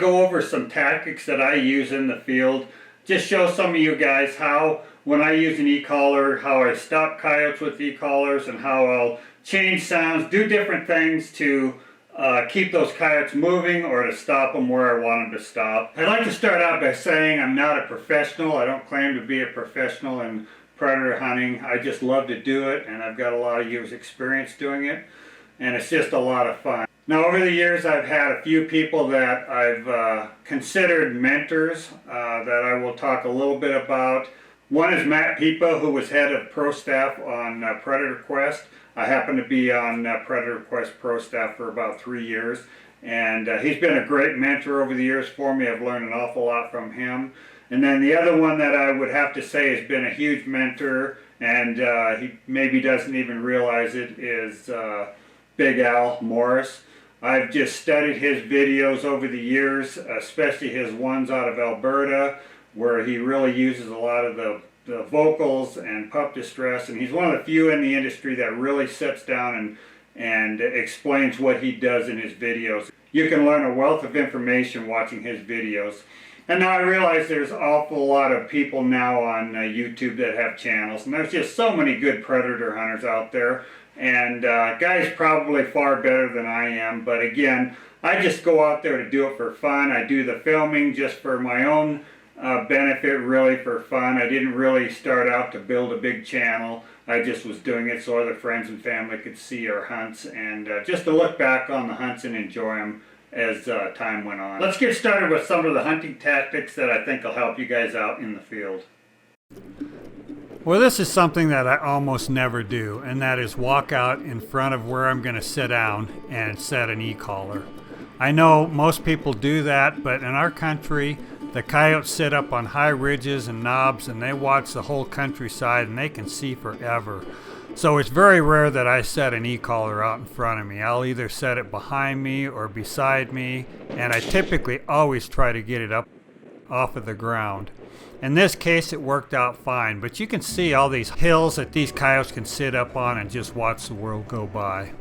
go over some tactics that I use in the field. Just show some of you guys how, when I use an e-collar, how I stop coyotes with e-collars and how I'll change sounds, do different things to keep those coyotes moving or to stop them where I want them to stop. I'd like to start out by saying I'm not a professional. I don't claim to be a professional in predator hunting. I just love to do it, and I've got a lot of years experience doing it, and it's just a lot of fun. Now, over the years, I've had a few people that I've considered mentors that I will talk a little bit about. One is Matt Pipa, who was head of pro staff on Predator Quest. I happen to be on Predator Quest pro staff for about 3 years, and he's been a great mentor over the years for me. I've learned an awful lot from him. And then the other one that I would have to say has been a huge mentor, and he maybe doesn't even realize it, is Big Al Morris. I've just studied his videos over the years, especially his ones out of Alberta, where he really uses a lot of the vocals and pup distress, and he's one of the few in the industry that really sits down and explains what he does in his videos. You can learn a wealth of information watching his videos. And now I realize there's an awful lot of people now on YouTube that have channels, and there's just so many good predator hunters out there, and guys probably far better than I am, but again, I just go out there to do it for fun. I do the filming just for my own benefit, really for fun. I didn't really start out to build a big channel. I just was doing it so other friends and family could see our hunts and just to look back on the hunts and enjoy them as time went on. Let's get started with some of the hunting tactics that I think will help you guys out in the field. Well, this is something that I almost never do, and that is walk out in front of where I'm going to sit down and set an e-collar. I know most people do that, but in our country, the coyotes sit up on high ridges and knobs, and they watch the whole countryside, and they can see forever. So it's very rare that I set an e-collar out in front of me. I'll either set it behind me or beside me, and I typically always try to get it up off of the ground. In this case, it worked out fine, but you can see all these hills that these coyotes can sit up on and just watch the world go by.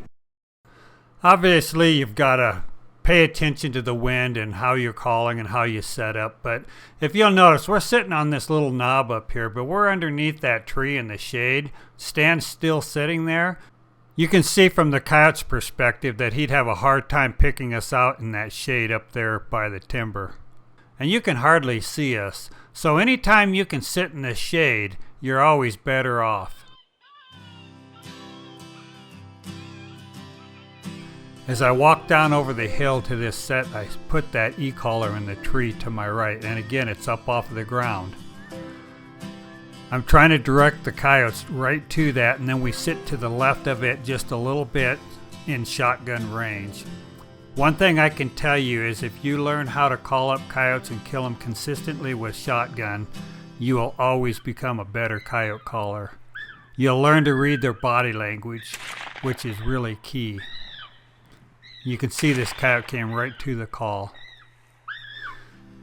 Obviously, you've got to pay attention to the wind and how you're calling and how you set up, but if you'll notice, we're sitting on this little knob up here, but we're underneath that tree in the shade, stand still sitting there. You can see from the coyote's perspective that he'd have a hard time picking us out in that shade up there by the timber. And you can hardly see us, so anytime you can sit in the shade, you're always better off. As I walk down over the hill to this set, I put that e-collar in the tree to my right, and again, it's up off of the ground. I'm trying to direct the coyotes right to that, and then we sit to the left of it just a little bit in shotgun range. One thing I can tell you is if you learn how to call up coyotes and kill them consistently with shotgun, you will always become a better coyote caller. You'll learn to read their body language, which is really key. You can see this coyote came right to the call.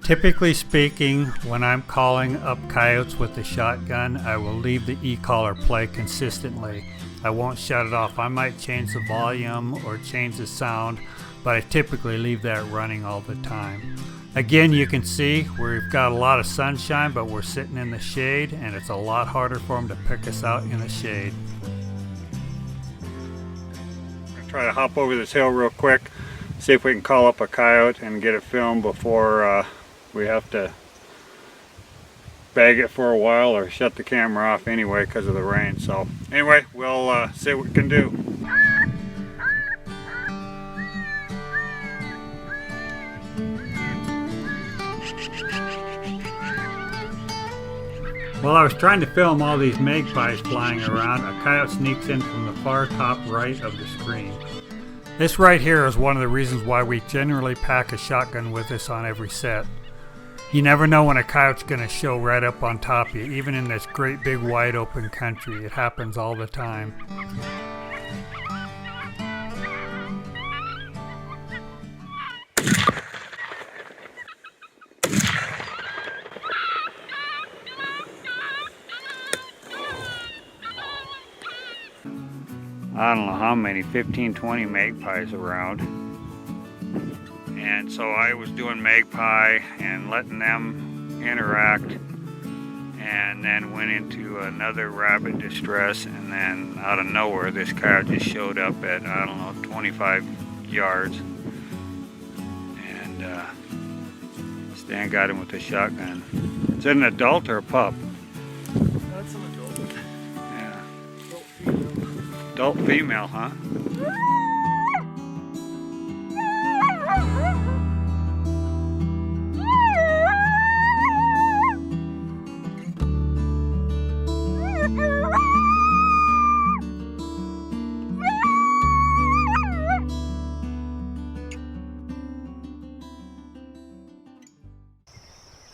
Typically speaking, when I'm calling up coyotes with the shotgun, I will leave the e-collar play consistently. I won't shut it off. I might change the volume or change the sound, but I typically leave that running all the time. Again, you can see we've got a lot of sunshine, but we're sitting in the shade, and it's a lot harder for them to pick us out in the shade. Try to hop over this hill real quick, see if we can call up a coyote and get it filmed before we have to bag it for a while or shut the camera off anyway because of the rain. So anyway, we'll see what we can do. While I was trying to film all these magpies flying around, a coyote sneaks in from the far top right of the screen. This right here is one of the reasons why we generally pack a shotgun with us on every set. You never know when a coyote's going to show right up on top of you, even in this great big wide open country. It happens all the time. I don't know how many, 15, 20 magpies around. And And so I was doing magpie and letting them interact, and then went into another rapid distress, and then out of nowhere this coyote just showed up at, I don't know, 25 yards, and Stan got him with the shotgun. Is it an adult or a pup? That's an adult. Yeah. Adult female. Adult female, huh?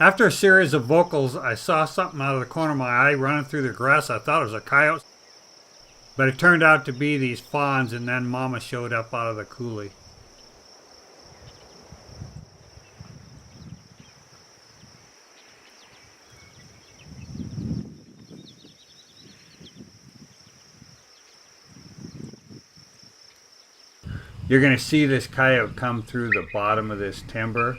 After a series of vocals, I saw something out of the corner of my eye running through the grass. I thought it was a coyote, but it turned out to be these fawns, and then Mama showed up out of the coulee. You're going to see this coyote come through the bottom of this timber,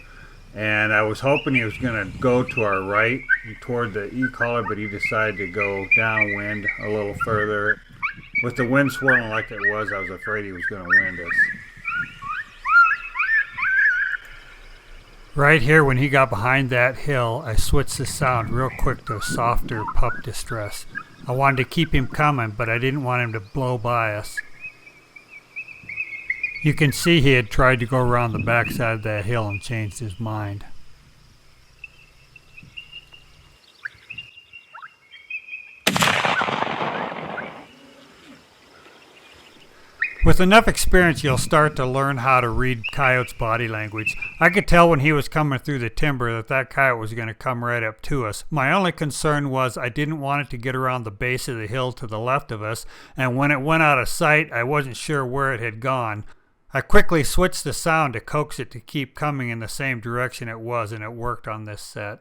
and I was hoping he was going to go to our right toward the e-collar, but he decided to go downwind a little further. With the wind swirling like it was, I was afraid he was going to wind us. Right here, when he got behind that hill, I switched the sound real quick to a softer pup distress. I wanted to keep him coming, but I didn't want him to blow by us. You can see he had tried to go around the backside of that hill and changed his mind. With enough experience, you'll start to learn how to read coyote's body language. I could tell when he was coming through the timber that coyote was going to come right up to us. My only concern was I didn't want it to get around the base of the hill to the left of us, and when it went out of sight, I wasn't sure where it had gone. I quickly switched the sound to coax it to keep coming in the same direction it was, and it worked on this set.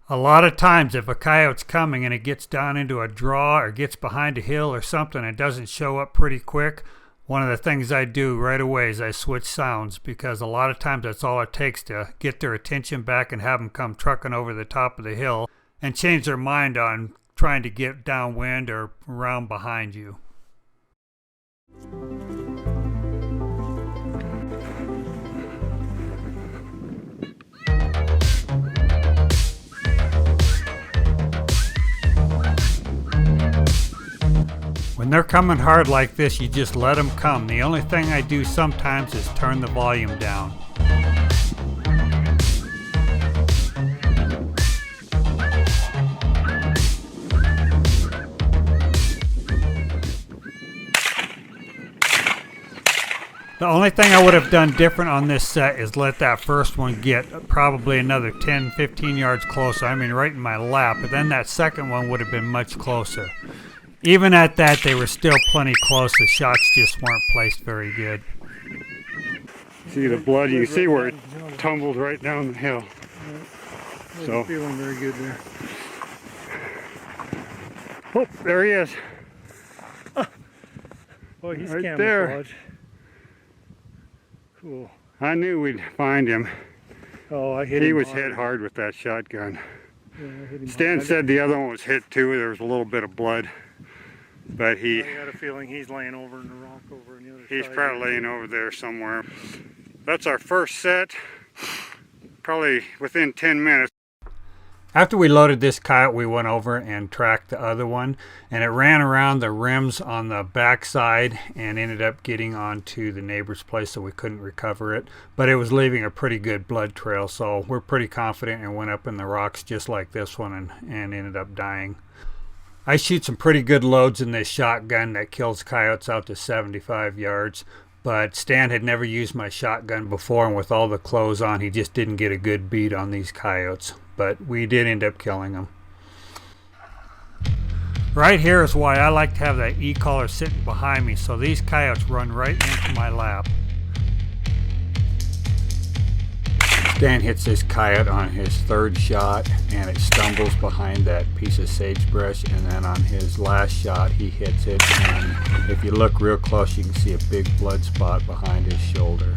A lot of times if a coyote's coming and it gets down into a draw or gets behind a hill or something and doesn't show up pretty quick, one of the things I do right away is I switch sounds, because a lot of times that's all it takes to get their attention back and have them come trucking over the top of the hill and change their mind on trying to get downwind or around behind you. When they're coming hard like this, you just let them come. The only thing I do sometimes is turn the volume down. The only thing I would have done different on this set is let that first one get probably another 10-15 yards closer. I mean right in my lap, but then that second one would have been much closer. Even at that, they were still plenty close. The shots just weren't placed very good. See the blood, you see where it tumbled right down the hill. Yeah, so feeling very good there. Oh, there he is. Oh, he's right camouflage. there. Cool. I knew we'd find him. Oh, I hit him. He was hit hard with that shotgun. Yeah, I hit him Stan hard. said the other one was hit too. There was a little bit of blood. But I got a feeling he's laying over in the rock over on the other side. he's probably laying over there somewhere. That's our first set, probably within 10 minutes. After we loaded this coyote, we went over and tracked the other one, and it ran around the rims on the backside and ended up getting onto the neighbor's place, so we couldn't recover it. But it was leaving a pretty good blood trail, so we're pretty confident, and went up in the rocks just like this one and ended up dying. I shoot some pretty good loads in this shotgun that kills coyotes out to 75 yards, but Stan had never used my shotgun before, and with all the clothes on, he just didn't get a good beat on these coyotes. But we did end up killing them. Right here is why I like to have that e-collar sitting behind me, so these coyotes run right into my lap. Stan hits this coyote on his third shot, and it stumbles behind that piece of sagebrush, and then on his last shot he hits it, and if you look real close you can see a big blood spot behind his shoulder.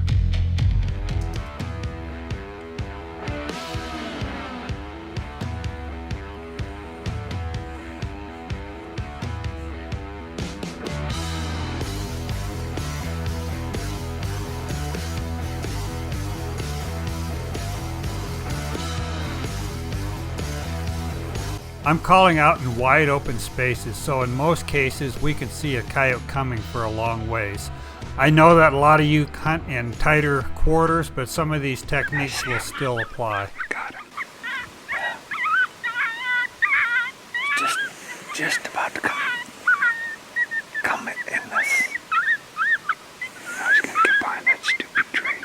I'm calling out in wide open spaces, so in most cases we can see a coyote coming for a long ways. I know that a lot of you hunt in tighter quarters, but some of these techniques will still apply. Got him. Just about to come in this. Now he's gonna get behind that stupid tree.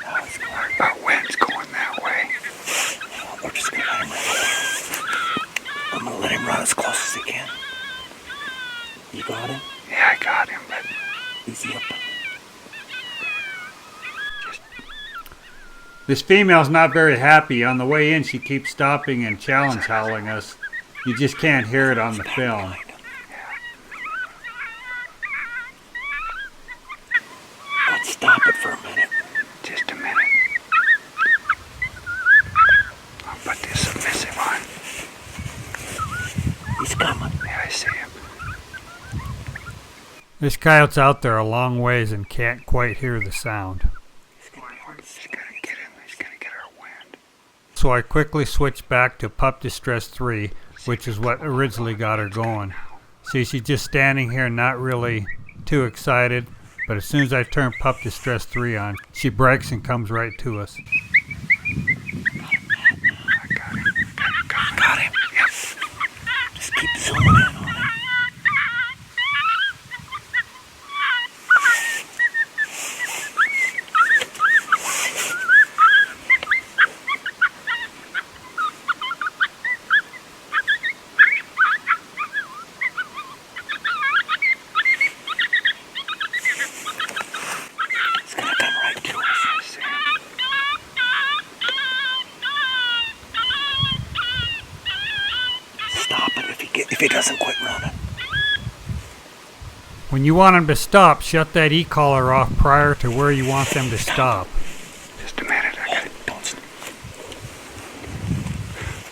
Our wind's going that way. We're just gonna let him run. I'm gonna let him run as close as he can. You got him? Yeah, I got him, but easy up. This female's not very happy. On the way in, she keeps stopping and challenge howling us. You just can't hear it on the film. Let's stop it for a minute. Just a minute. I'll put this submissive on. He's coming. Yeah, I see him. This coyote's out there a long ways and can't quite hear the sound. He's gonna get our wind. So I quickly switched back to Pup Distress 3, which is what originally got her going. See, she's just standing here not really too excited, but as soon as I turn Pup Distress 3 on, she breaks and comes right to us. Got him. Yep. Just keep zooming in on him. It's gonna come right to us. Stop it if he doesn't quit running. When you want them to stop, shut that e-collar off prior to where you want them to stop. Just a minute. I gotta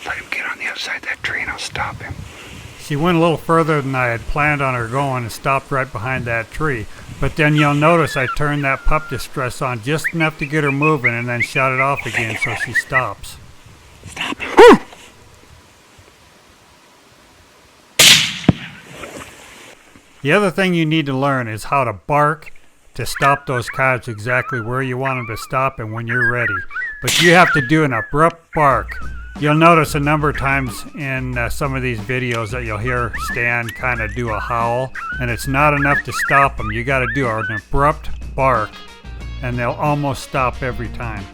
let him get on the other side of that tree and I'll stop him. She went a little further than I had planned on her going and stopped right behind that tree. But then you'll notice I turned that Pup Distress on just enough to get her moving and then shut it off again so she stops. Stop him. The other thing you need to learn is how to bark to stop those coyotes exactly where you want them to stop and when you're ready. But you have to do an abrupt bark. You'll notice a number of times in some of these videos that you'll hear Stan kind of do a howl, and it's not enough to stop them. You got to do an abrupt bark, and they'll almost stop every time.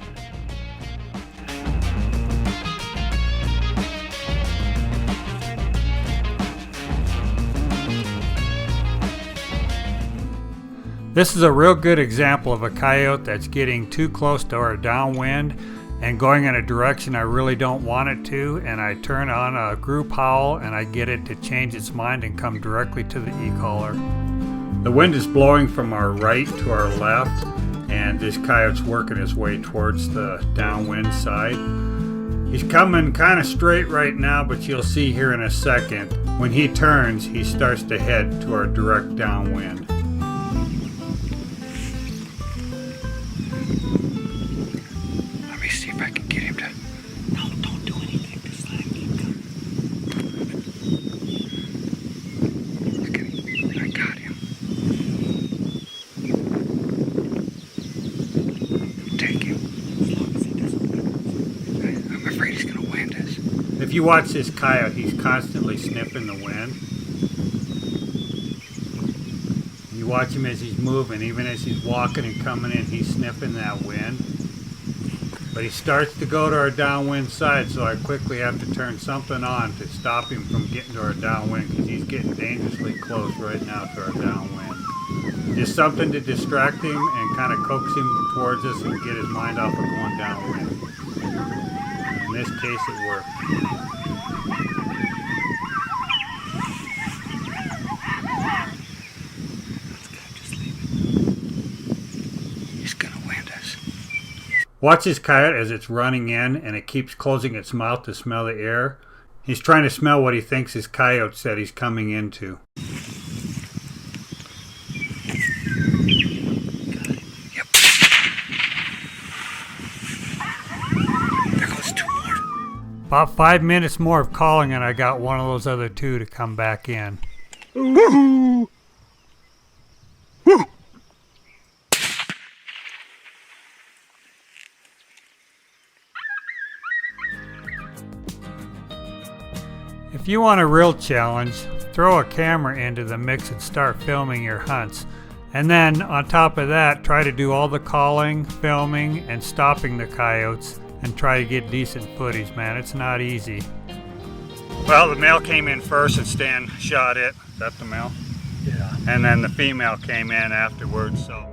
This is a real good example of a coyote that's getting too close to our downwind and going in a direction I really don't want it to, and I turn on a group howl and I get it to change its mind and come directly to the e-collar. The wind is blowing from our right to our left, and this coyote's working his way towards the downwind side. He's coming kind of straight right now, but you'll see here in a second, when he turns, he starts to head to our direct downwind. Let me see if I can get him to... No, don't do anything. Just let him keep coming. I got him. Take him. As long as he doesn't... I'm afraid he's going to wind us. If you watch this coyote, he's constantly sniffing the wind. You watch him as he's moving, even as he's walking and coming in, he's sniffing that wind. But he starts to go to our downwind side, so I quickly have to turn something on to stop him from getting to our downwind, because he's getting dangerously close right now to our downwind. Just something to distract him and kind of coax him towards us and get his mind off of going downwind. In this case, it worked. Watch this coyote as it's running in and it keeps closing its mouth to smell the air. He's trying to smell what he thinks his coyotes that he's coming into. There goes two more. About 5 minutes more of calling and I got one of those other two to come back in. If you want a real challenge, throw a camera into the mix and start filming your hunts. And then on top of that, try to do all the calling, filming, and stopping the coyotes and try to get decent footage, man. It's not easy. Well, the male came in first and Stan shot it. Is that the male? Yeah. And then the female came in afterwards, so.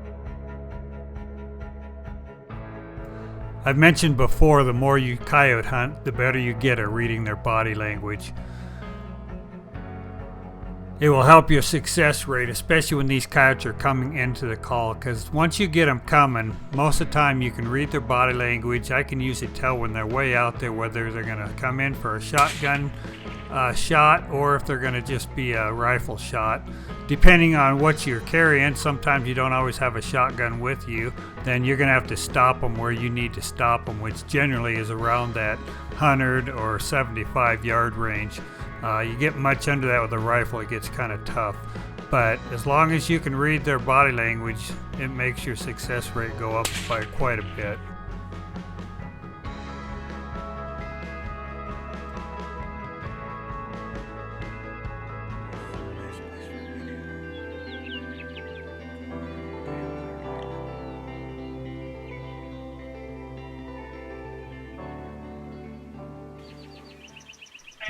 I've mentioned before, the more you coyote hunt, the better you get at reading their body language. It will help your success rate, especially when these coyotes are coming into the call, because once you get them coming, most of the time you can read their body language. I can usually tell when they're way out there whether they're going to come in for a shotgun shot or if they're going to just be a rifle shot. Depending on what you're carrying, sometimes you don't always have a shotgun with you, then you're going to have to stop them where you need to stop them, which generally is around that 100 or 75 yard range. You get much under that with a rifle, it gets kind of tough. But as long as you can read their body language, it makes your success rate go up by quite a bit.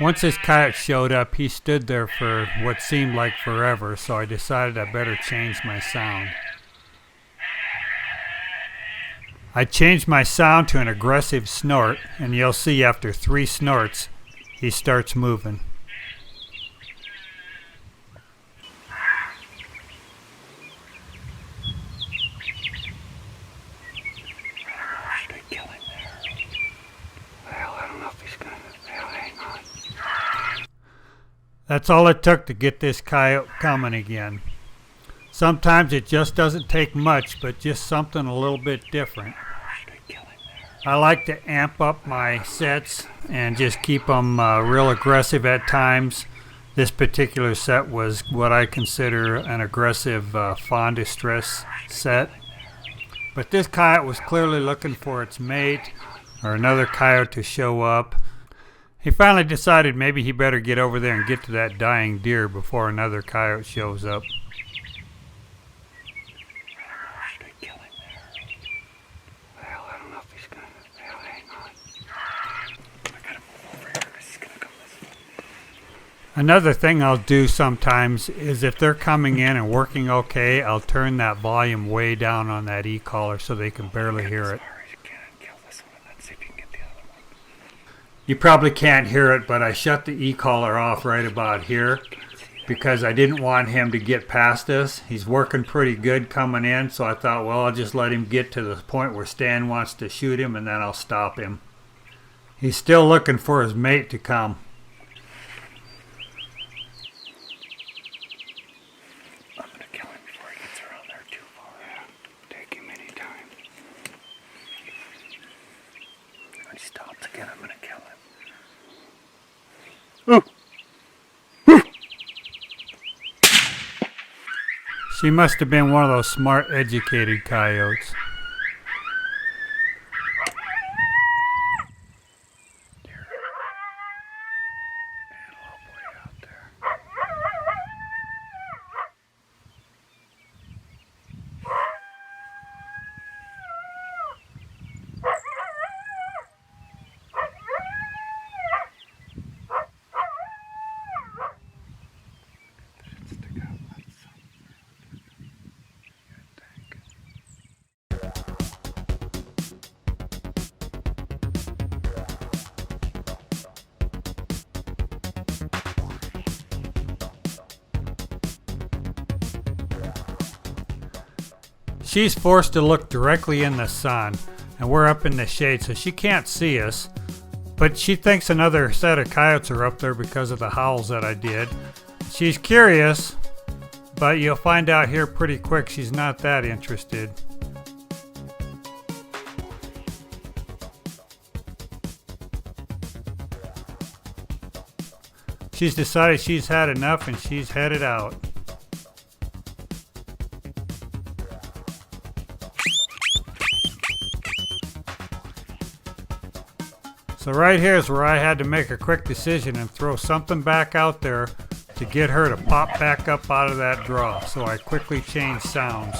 Once this coyote showed up, he stood there for what seemed like forever, so I decided I better change my sound. I changed my sound to an aggressive snort, and you'll see after 3 snorts, he starts moving. Should I kill him there? Well, I don't know if he's gonna. Well, hang on. That's all it took to get this coyote coming again. Sometimes it just doesn't take much, but just something a little bit different. Should I kill him there? I like to amp up my sets and just keep them real aggressive at times. This particular set was what I consider an aggressive fawn distress set. But this coyote was clearly looking for its mate or another coyote to show up. He finally decided maybe he better get over there and get to that dying deer before another coyote shows up. Should I kill him there? Well, I don't know if he's gonna. Well, hang on. I gotta move over here because he's gonna come this way. Another thing I'll do sometimes is if they're coming in and working okay, I'll turn that volume way down on that e-collar so they can barely hear it. You probably can't hear it, but I shut the e-collar off right about here because I didn't want him to get past us. He's working pretty good coming in, so I thought, well, I'll just let him get to the point where Stan wants to shoot him, and then I'll stop him. He's still looking for his mate to come. I'm gonna kill him before he gets around there too far. Yeah, take him anytime. When he stops again, I'm gonna kill him. She must have been one of those smart, educated coyotes. She's forced to look directly in the sun, and we're up in the shade, so she can't see us. But she thinks another set of coyotes are up there because of the howls that I did. She's curious, but you'll find out here pretty quick she's not that interested. She's decided she's had enough and she's headed out. So right here is where I had to make a quick decision and throw something back out there to get her to pop back up out of that draw. So I quickly changed sounds.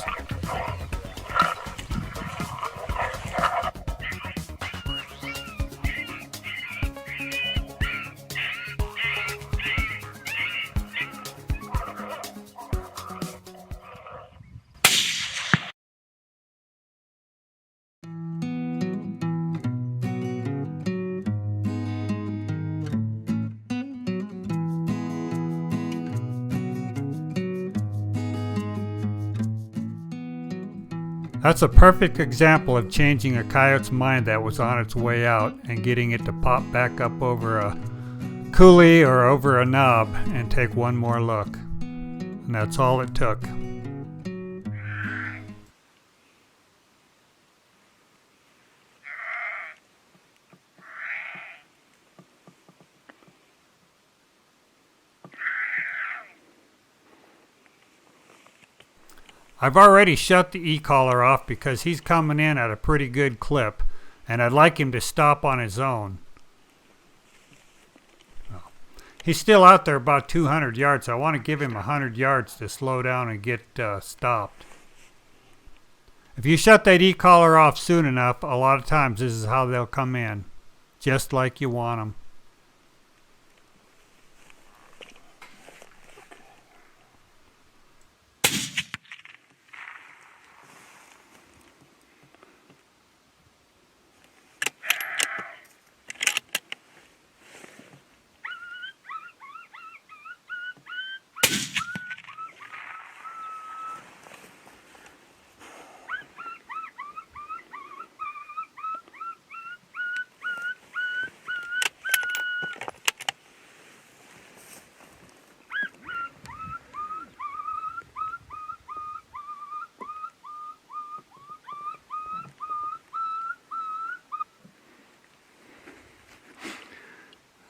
That's a perfect example of changing a coyote's mind that was on its way out and getting it to pop back up over a coulee or over a knob and take one more look. And that's all it took. I've already shut the e-collar off because he's coming in at a pretty good clip, and I'd like him to stop on his own. He's still out there about 200 yards, so I want to give him 100 yards to slow down and get stopped. If you shut that e-collar off soon enough, a lot of times this is how they'll come in, just like you want them.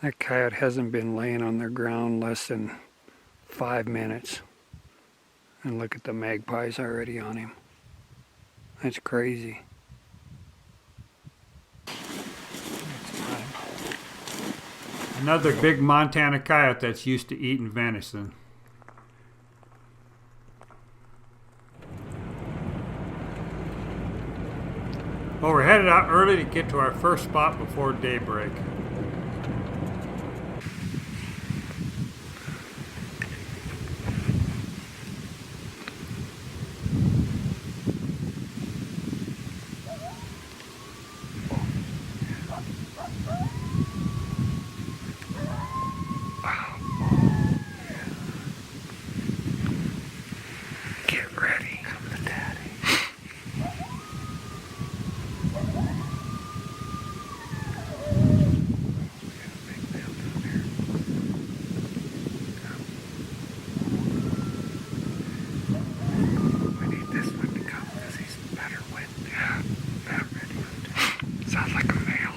That coyote hasn't been laying on the ground less than 5 minutes. And look at the magpies already on him. That's crazy. Another big Montana coyote that's used to eating venison. Well, we're headed out early to get to our first spot before daybreak. Get ready. Come to daddy. We need this one to come because he's better with. Yeah, about ready. Sounds like a male.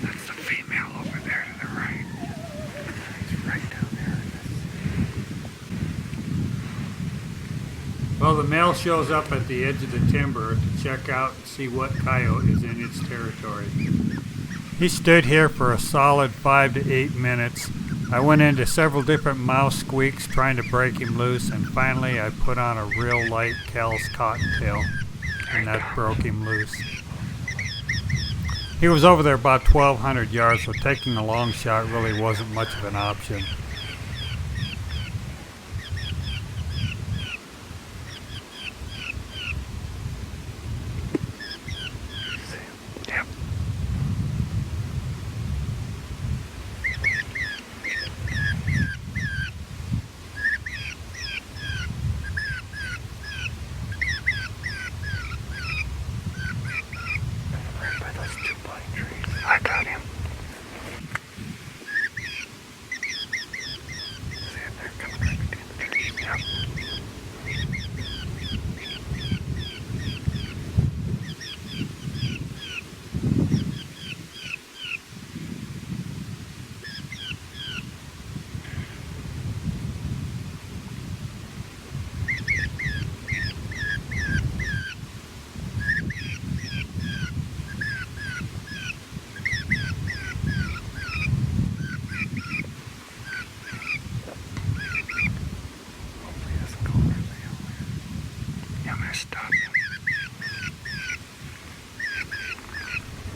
That's the female over there to the right. He's right down there. Well, the male shows up at the edge of the timber to check out and see what coyote is in its territory. He stood here for a solid 5 to 8 minutes. I went into several different mouse squeaks trying to break him loose, and finally I put on a real light Kel's cottontail, and that broke him loose. He was over there about 1,200 yards, so taking a long shot really wasn't much of an option. Yep. Right by those 2 pine trees. I got him.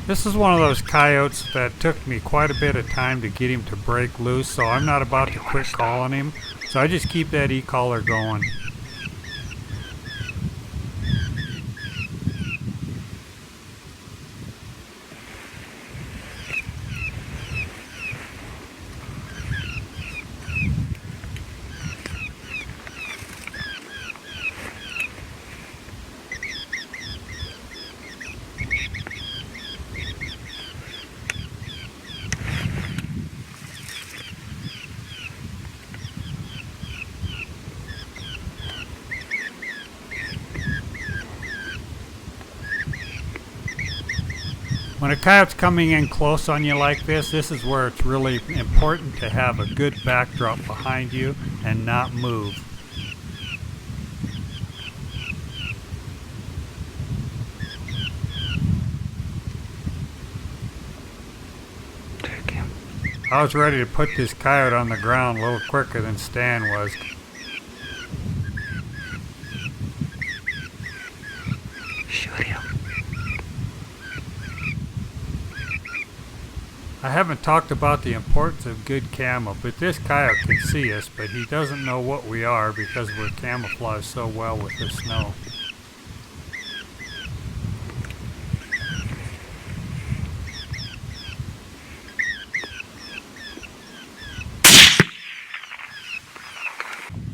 This is one of those coyotes that took me quite a bit of time to get him to break loose, so I'm not about to quit calling him. So I just keep that e-collar going. When a coyote's coming in close on you like this is where it's really important to have a good backdrop behind you and not move. Take him. I was ready to put this coyote on the ground a little quicker than Stan was. Shoot him. I haven't talked about the importance of good camo, but this coyote can see us, but he doesn't know what we are because we're camouflaged so well with the snow.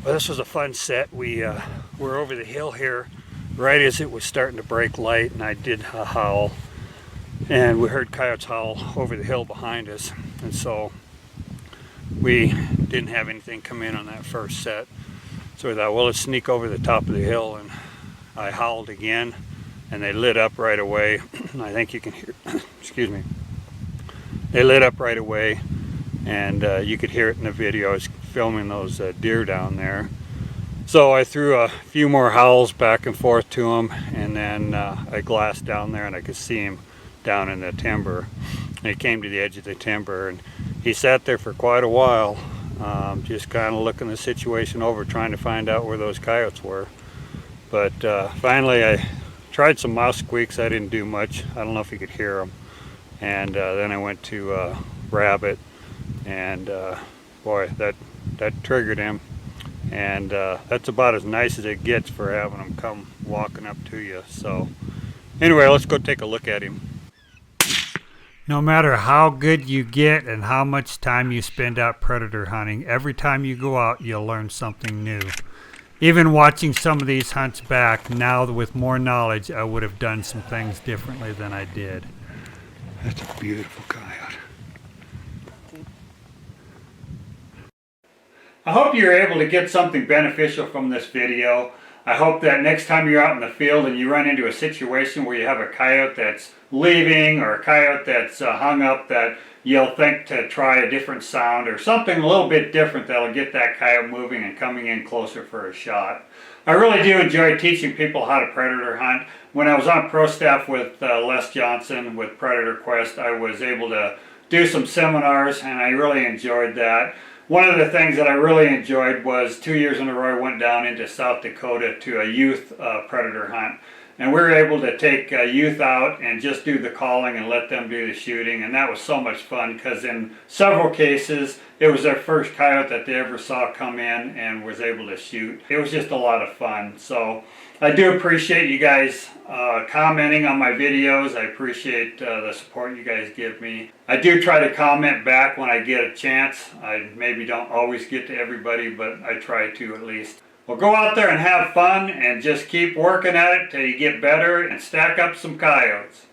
Well, this was a fun set. We were over the hill here right as it was starting to break light, and I did a howl. And we heard coyotes howl over the hill behind us, and so we didn't have anything come in on that first set. So we thought, well, let's sneak over the top of the hill, and I howled again, and they lit up right away. I think you can hear, excuse me, they lit up right away, and you could hear it in the video. I was filming those deer down there. So I threw a few more howls back and forth to them, and then I glassed down there, and I could see him down in the timber. And he came to the edge of the timber, and he sat there for quite a while, just kind of looking the situation over, trying to find out where those coyotes were. But finally I tried some mouse squeaks. I didn't do much. I don't know if you could hear them. And then I went to rabbit, and boy, that triggered him. And that's about as nice as it gets for having them come walking up to you. So anyway, let's go take a look at him. No matter how good you get and how much time you spend out predator hunting, every time you go out, you'll learn something new. Even watching some of these hunts back, now with more knowledge, I would have done some things differently than I did. That's a beautiful coyote. I hope you're able to get something beneficial from this video. I hope that next time you're out in the field and you run into a situation where you have a coyote that's leaving or a coyote that's hung up, that you'll think to try a different sound or something a little bit different that'll get that coyote moving and coming in closer for a shot. I really do enjoy teaching people how to predator hunt. When I was on pro staff with Les Johnson with Predator Quest, I was able to do some seminars, and I really enjoyed that. One of the things that I really enjoyed was 2 years in a row I went down into South Dakota to a youth predator hunt. And we were able to take youth out and just do the calling and let them do the shooting. And that was so much fun because in several cases it was their first coyote that they ever saw come in and was able to shoot. It was just a lot of fun. So I do appreciate you guys commenting on my videos. I appreciate the support you guys give me. I do try to comment back when I get a chance. I maybe don't always get to everybody, but I try to at least. Well, go out there and have fun and just keep working at it till you get better and stack up some coyotes.